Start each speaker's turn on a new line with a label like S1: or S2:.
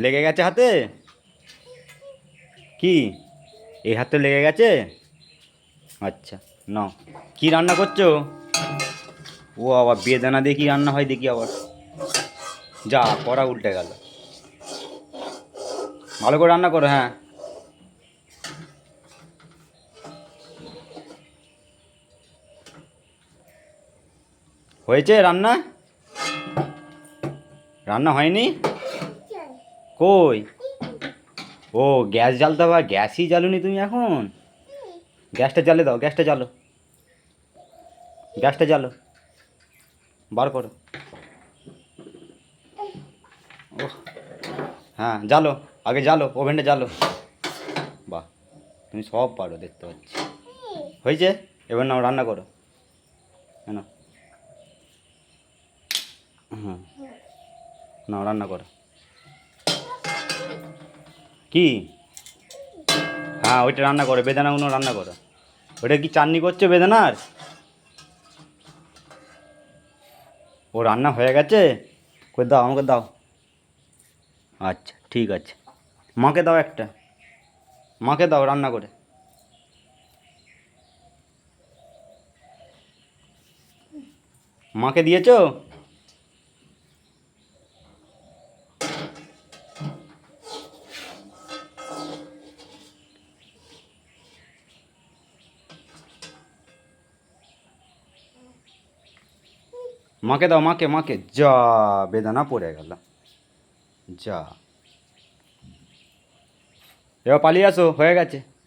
S1: লেগে গেছে হাতে? কি এই হাতে লেগে গেছে? আচ্ছা, নাও। কি রান্না করছো? ও আবার বেদানা দিয়ে কি রান্না হয় দেখি আবার। যা, কড়া উল্টে গেল। ভালো করে রান্না করো, হ্যাঁ। হয়েছে রান্না? রান্না হয়নি? কই? ও, গ্যাস জ্বালতে হবে, গ্যাসই জ্বালুনি তুমি এখন? গ্যাসটা জ্বালে দাও, গ্যাসটা জ্বালো, গ্যাসটা জ্বালো, বার করো। ওহ, হ্যাঁ জ্বালো, আগে জ্বালো, ওভেনটা জ্বালো। বাহ, তুমি সব পারো দেখতে পাচ্ছি। হয়েছে, এবার নাও রান্না করো। না, হুম, নাও রান্না করো। কি? হ্যাঁ, ওইটা রান্না করো, বেদানাগুলো রান্না করো। ওটা কি চাটনি করছো বেদানার? ও রান্না হয়ে গেছে? কই দাও, আমাকে দাও। আচ্ছা ঠিক আছে, মাকে দাও একটা, মাকে দাও রান্না করে। মাকে দিয়েছো? মাকে দাও, মাকে, মাকে। যা, বেদানা পড়ে গেল। যা, এবার পালিয়ে আসো, হয়ে গেছে।